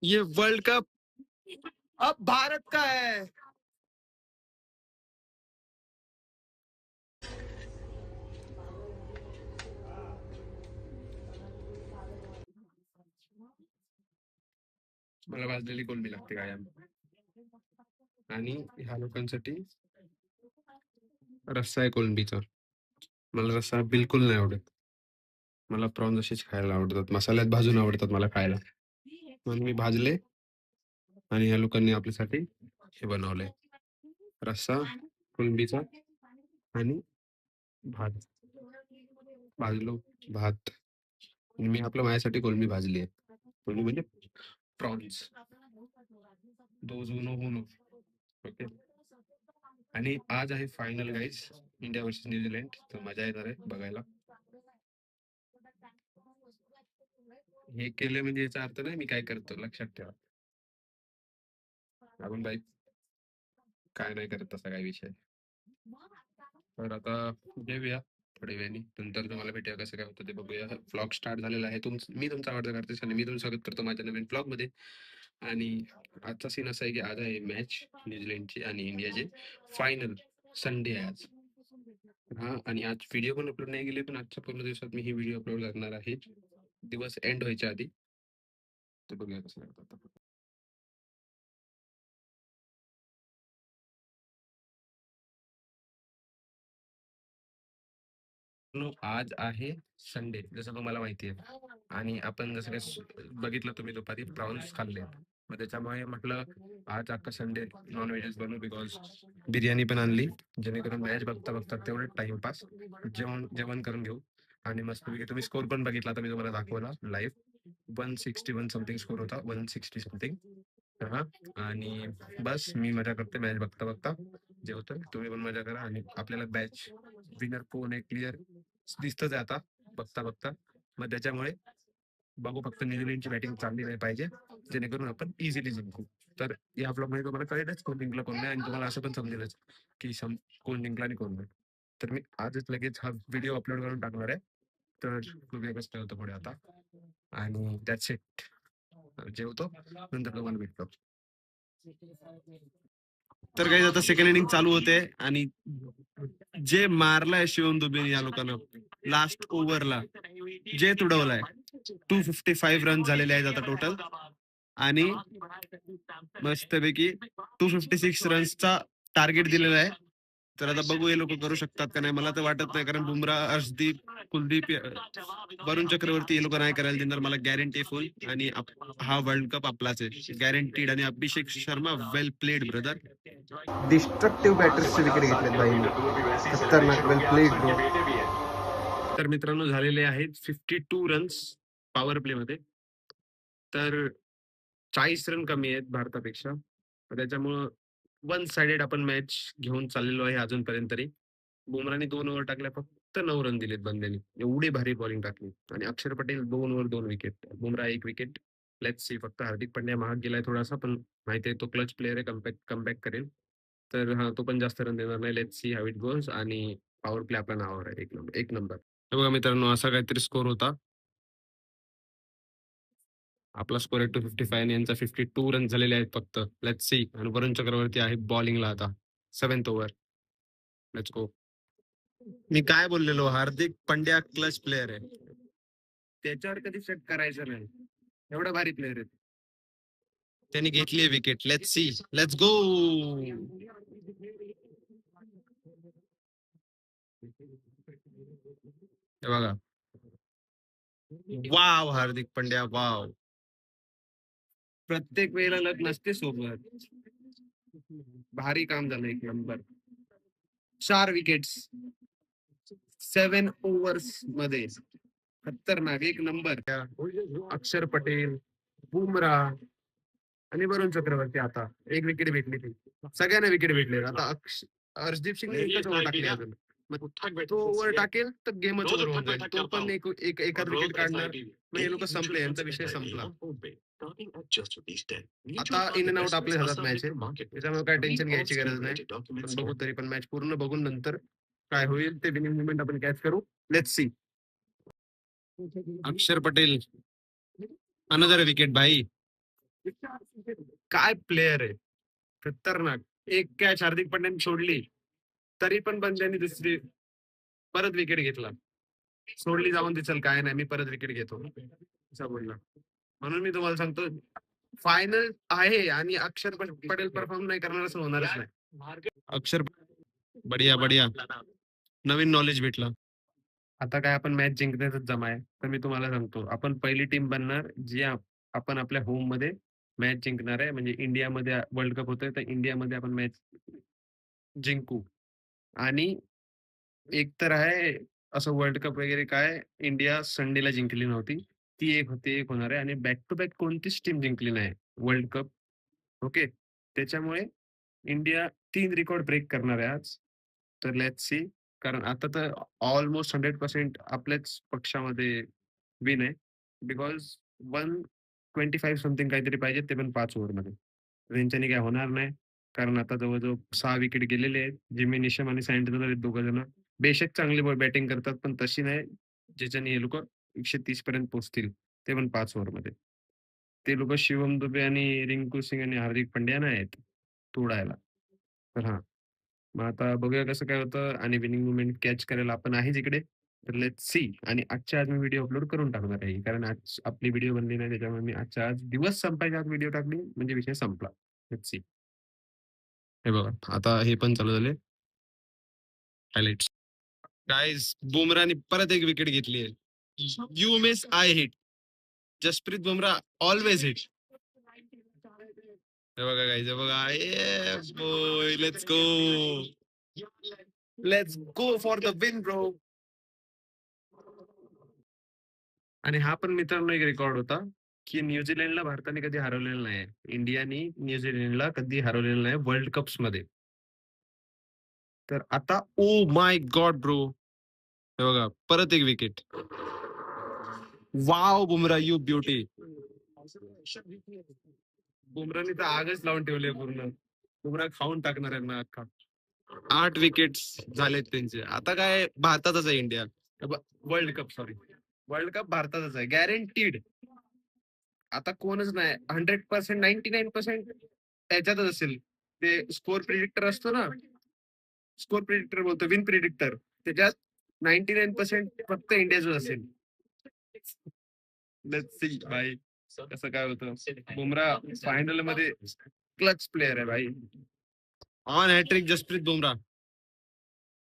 ये world cup अब भारत का है। मला भाजलेली कोलंबी लागते कायम. आणि ह्या लोकांसाठी रस्सा आहे कोलंबीचा. मला रस्सा बिलकुल नाही आवडत. मला प्रॉन्स असेच खायला आवडतात. मसाल्यात भाजून आवडतात मला खायला. म्हणून मी भाजले आणि ह्या लोकांनी आपल्यासाठी हे बनवलंय. रस्सा कोलंबीचा आणि भात. भाजलो भात. आणि मी आपल्या माझ्यासाठी कोलंबी भाजली आहे. कोलंबी म्हणजे prawns. Those Uno Uno. Okay. आणि आज आहे final guys. India versus New Zealand. तर मजा येणार आहे बघायला. हे केलं म्हणजे याचा अर्थ नाही मी काय करतो, लक्षात ठेवा. आपण बाई काय नाही करत तसा काय विषय. तर आता जेऊया थोड्या वेळाने. नंतर तुम्हाला भेटूया कसं काय होतं ते बघूया. व्लॉग स्टार्ट झालेला आहे. मी तुमचा आवडता करतेस आणि मी तुमचं स्वागत करतो माझ्या नवीन व्लॉग मध्ये. आणि आजचा सीन असा आहे की आज आहे मॅच न्यूझीलंडची आणि इंडियाची फायनल. संडे आहे आज. हा, आणि आज व्हिडिओ पण अपलोड नाही केले, पण आजच्या पूर्ण दिवसात मी ही व्हिडिओ अपलोड करणार आहे, दिवस एंड व्हायच्या आधी. तर बघूया कसं करतात. आज आहे संडे जसं तुम्हाला माहिती आहे. आणि आपण जसं काय बघितलं तुम्ही दुपारी प्रॉन्स खाल्ले. मग त्याच्यामुळे म्हटलं आज अख्खा संडे नॉनव्हेजच बनवू. बिकॉज बिर्याणी पण आणली, जेणेकरून मॅच बघता बघता तेवढे टाइमपास जेवण करून घेऊ. आणि मस्तपैकी तुम्ही स्कोर पण बघितला तर मी तुम्हाला दाखवला लाईव्ह. 161 समथिंग स्कोर होता, 160 समथिंग. हा, आणि बस मी मजा करते मॅच बघता बघता. जेवतोय, तुम्ही पण मजा करा. आणि आपल्याला मॅच विनर कोण आहे क्लिअर दिसतच आहे आता बघता बघता. मग त्याच्यामुळे बघू, फक्त न्यूझीलंडची बॅटिंग चांगली नाही पाहिजे, जेणेकरून आपण इझिली जिंकू. तर या ब्लॉग मध्ये तुम्हाला कळेलच कोण जिंकलं कोण नाही, आणि तुम्हाला असं पण समजेलच की कोण जिंकला आणि कोण नाही. तर मी आजच लगेच हा व्हिडिओ अपलोड करून टाकणार आहे. तर बघूया कसं होतं पुढे आता. आणि दॅट्स इट. जेवतो, नंतर तुम्हाला भेटतो. तर काही आता सेकंड इनिंग चालू होते आणि जे मारलाय शिवम दुबेने या लोकांना लास्ट ओव्हरला, जे तुडवलाय. 255 रन झालेले आहेत आता टोटल. आणि मस्तपैकी 256 रन्सचा टार्गेट दिलेला आहे. तर आता बघू हे लोक करू शकतात का नाही. मला तर वाटत नाही, कारण बुमराह, अर्शदीप, कुलदीप, वरुण चक्रवर्ती हे लोक नाही करायला देणार मला गॅरंटी फुल. आणि हा वर्ल्ड कप आपलाच आहे गॅरंटीड. आणि अभिषेक शर्मा वेल प्लेड ब्रदर. डिस्ट्रक्टिव्ह बॅटर्सचे विकेट घेतलेत बाई, खतरनाक, वेल प्लेड ब्रो. तर मित्रांनो झालेले आहेत 52 रन्स पॉवर प्ले मध्ये. तर 40 रन कमी आहेत भारतापेक्षा. त्याच्यामुळं वन साइडेड आपण मॅच घेऊन चाललेलो आहे अजूनपर्यंत तरी. बुमराने 2 ओव्हर टाकल्या, फक्त 9 रन दिलेत बंद्याने. एवढी भारी बॉलिंग टाकली. आणि अक्षर Patel 2 over 2 wicket, Bumrah 1 wicket. Let's see. फक्त हार्दिक पांड्या महाग गेलाय थोडासा, पण माहिती आहे तो क्लच प्लेअर आहे, कमबॅक करेल. तर हा, तो पण जास्त रन देणार नाही. Let's see how it goes. आणि पॉवर प्ले आपल्या नावावर आहे, एक नंबर. बघा मित्रांनो, असा काहीतरी स्कोर होता. आपला स्कोर आहे 255 आणि यांचा 52 रन झालेले आहेत फक्त. Let's see. आणि वरुण चक्रवर्ती आहे बॉलिंगला आता, 7th ओव्हर. Let's go. मी काय बोललेलो, हार्दिक पांड्या क्लच प्लेअर आहे, त्याच्यावर कधी सेट करायचं नाही. एवढा भारी प्लेअर आहे. त्यांनी घेतली wicket. Let's see. Let's go. बघा, वाव हार्दिक पांड्या, वाव. प्रत्येक वेळेला लग नसते सोबत. भारी काम झालं, एक नंबर. 4 विकेट्स 7 ओव्हर्स मध्ये. खतरनाक, एक नंबर. अक्षर पटेल, बुमराह आणि वरुण चक्रवर्ती. आता 1 विकेट भेटली ती. सगळ्यांना विकेट भेटले. आता अर्शदीप सिंगने एकच ओव्हर टाकली अजून. मग तो ओव्हर टाकेल तर गेमच ओव्हर होऊन जाईल. तो पण एखाद विकेट काढणार. मग हे लोक संपले, यांचा विषय संपला. आता इन अँड आउट आपल्या हातात मॅच आहे, त्याच्यामुळे काय टेन्शन घ्यायची गरज नाही. पण बघू तरी पण मॅच पूर्ण बघून नंतर काय होईल ते विनिंग मुवमेंट आपण कॅच करू. Let's see. अक्षर पटेल, अनदर विकेट भाई. काय प्लेयर आहे, खतरनाक. एक कॅच हार्दिक पांड्याने सोडली तरी पण बंद्याने दुसरी परत विकेट घेतला. सोडली जाऊन दे, चल काय नाही, मी परत विकेट घेतो असं बोलला. म्हणून मी तुम्हाला सांगतो, फायनल आहे आणि अक्षर पटेल परफॉर्म नाही करणार असं होणारच नाही. अक्षर, बढिया बढिया, नवीन नॉलेज भेटलं. आता काय आपण मॅच जिंकण्याचाच जमा आहे. तर मी तुम्हाला सांगतो, आपण पहिली टीम बनणार जी आपण आपल्या होम मध्ये मॅच जिंकणार आहे. म्हणजे इंडियामध्ये वर्ल्ड कप होतोय, तर इंडियामध्ये आपण मॅच जिंकू. आणि एक तर आहे असं वर्ल्ड कप वगैरे काय इंडिया संडेला जिंकली नव्हती, ती एक होती, एक होणार आहे. आणि बॅक टू बॅक कोणतीच टीम जिंकली नाही वर्ल्ड कप. ओके, त्याच्यामुळे इंडिया 3 रेकॉर्ड ब्रेक करणार आहे आज. तर लेट्स सी. कारण आता तर ऑलमोस्ट 100% आपल्याच पक्षामध्ये विन आहे. बिकॉज 125 समथिंग काहीतरी पाहिजे, ते पण 5 ओव्हरमध्ये. त्यांच्याने काय होणार नाही. कारण आता जवळजवळ 6 विकेट गेलेले आहेत. जिमी निशम आणि सँटनर आहेत, 2 जण. बेशक चांगली बॅटिंग करतात, पण तशी नाही ज्याच्याने हे लोक 130 पर्यंत पोहोचतील, ते पण 5 ओव्हरमध्ये. ते लोक शिवम दुबे आणि रिंकू सिंग आणि हार्दिक पांड्या नाही आहेत तोडायला. तर हा, मग आता बघूया कसं काय होतं. आणि विनिंग मुवमेंट कॅच करायला आपण आहेच इकडे. तर लेट्स सी. आणि आजच्या आज मी व्हिडिओ अपलोड करून टाकणार आहे, कारण आज आपली व्हिडिओ बनली नाही, त्याच्यामुळे मी आजच्या आज दिवस संपायच्या आज व्हिडिओ टाकली, म्हणजे विषय संपला. Let's see. हे बघा, आता हे पण चालू झाले हायलाइट्स. गाईज, बुमराने परत एक विकेट घेतली आहे. You miss I hit. Jasprit Bumrah always hit. हे बघा गाईज, हे बघा, hey boy, let's go, let's go for the win bro. आणि हा पण मित्रांनो एक रेकॉर्ड होता, की न्यूझीलंडला भारताने कधी हरवलेलं नाही. इंडियाने न्यूझीलंडला कधी हरवलेलं नाही वर्ल्ड कप्स मध्ये. तर आता ओ माय गॉड ब्रो, हे बघा परत एक wicket. Wow Bumrah, you beauty. बुमराने तर आगच लावून ठेवले पूर्ण. बुमरा खाऊन टाकणार आहे ना अख्खा. 8 विकेट झालेत त्यांचे. आता काय भारतातच आहे India. World cup, sorry, world cup भारतातच आहे गॅरंटीड. आता कोणच नाही. 100%, 99% त्याच्यातच असेल. ते स्कोर प्रिडिक्टर असतो ना, स्कोर प्रिडिक्टर बोलतो, विन प्रिडिक्टर, त्याच्यात 99% फक्त इंडियाच असेल. लेट्स सी भाई कसं काय होतं. बुमरा फायनल मध्ये क्लच प्लेअर आहे भाई. On hattrick Jasprit Bumrah.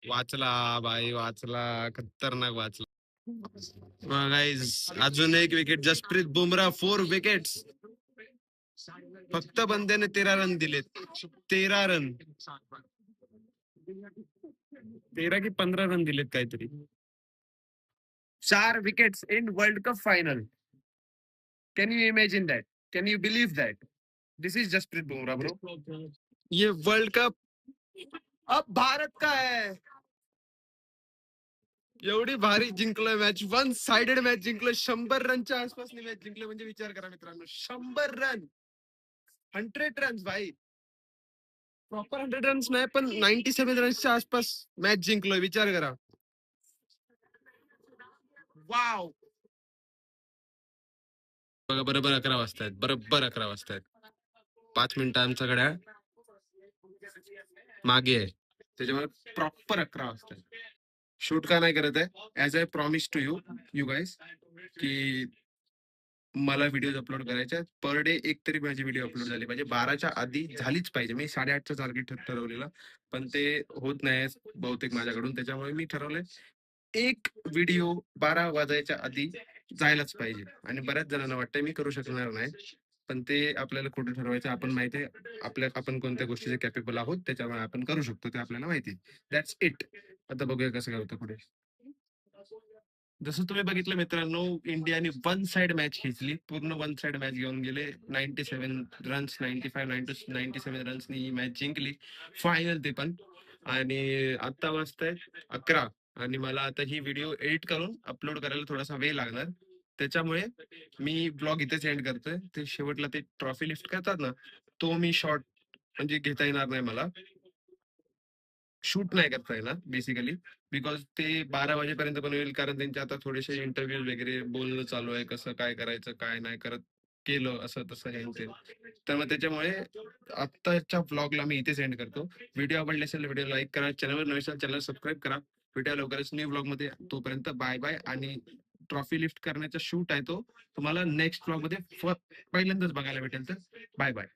वाचला भाई, वाचला, खतरनाक वाचला. गाईज, अजून एक विकेट. जसप्रीत बुमराह 4 विकेट्स. फक्त बंद्याने 13 रन दिलेत. 13 रन, 13 की 15 रन दिलेत काहीतरी. 4 wickets in world cup final. Can you imagine that? Can you believe that? This is Jasprit Bumrah bro. ये वर्ल्ड कप अब भारत का है. एवढी भारी जिंकलोय मॅच, 1 साइडेड मॅच जिंकलोय. 100 रनच्या आसपास मॅच जिंकलोय, म्हणजे विचार करा मित्रांनो, 100 रन, 100 रन्स भाई. प्रॉपर 100 रन्स नाही, पण 97 रन्सच्या आसपास मॅच जिंकलोय, विचार करा. वाव. बघा, बरोबर 11 वाजतायत, बरोबर 11 वाजतायत. 5 मिनिटं आमचा घड्याळ मागे आहे, त्याच्यामुळे प्रॉपर 11 वाजतायत. शूट का नाही करत आहे, as I promise to you, you guys, की मला व्हिडिओ अपलोड करायच्या पर डे. एक तरी माझी व्हिडिओ अपलोड झाली पाहिजे, 12च्या आधी झालीच पाहिजे. मी 8:30चं टार्गेट ठरवलेलं, पण ते होत नाही बहुतेक माझ्याकडून. त्याच्यामुळे मी ठरवलंय एक व्हिडिओ 12 वाजायच्या आधी जायलाच पाहिजे. आणि बऱ्याच जणांना वाटतंय मी करू शकणार नाही, पण ते आपल्याला कुठे ठरवायचं आपण माहिती आहे. आपण कोणत्या गोष्टीचे कॅपेबल आहोत, त्याच्यामुळे आपण करू शकतो, ते आपल्याला माहिती आहे. That's it. आता बघूया कसं काय होतं पुढे. जसं तुम्ही बघितलं मित्रांनो, इंडियाने 1 साइड मॅच खेचली, पूर्ण 1 साइड मॅच घेऊन गेले. 97 रन्स, 95 97 रन्सनी ही मॅच जिंकली फायनल, ते पण. आणि आता वाजताय 11, आणि मला आता ही व्हिडिओ एडिट करून अपलोड करायला थोडासा वेळ लागणार. त्याच्यामुळे मी ब्लॉग इथेच एंड करतोय. ते शेवटला ते ट्रॉफी लिफ्ट करतात ना, तो मी शॉर्ट म्हणजे घेता येणार नाही मला, शूट नाही करता येणार बेसिकली. बिकॉज ते 12 वाजेपर्यंत बनवेल, कारण त्यांचे आता थोडेसे इंटरव्ह्यू वगैरे बोलणं चालू आहे, कसं काय करायचं, काय नाही करत. केलं असं तसं हे ते. तर मग त्याच्यामुळे आत्ताच्या ब्लॉगला मी इथे सेंड करतो. व्हिडिओ आवडले असेल व्हिडिओ लाईक करा, चॅनलवर नवीन असेल चॅनल सबस्क्राईब करा. भेटूया लवकरच न्यू ब्लॉग मध्ये. तोपर्यंत बाय बाय. आणि ट्रॉफी लिफ्ट करण्याचा शूट आहे तो तुम्हाला नेक्स्ट ब्लॉग मध्ये पहिल्यांदाच बघायला भेटेल. तर बाय बाय.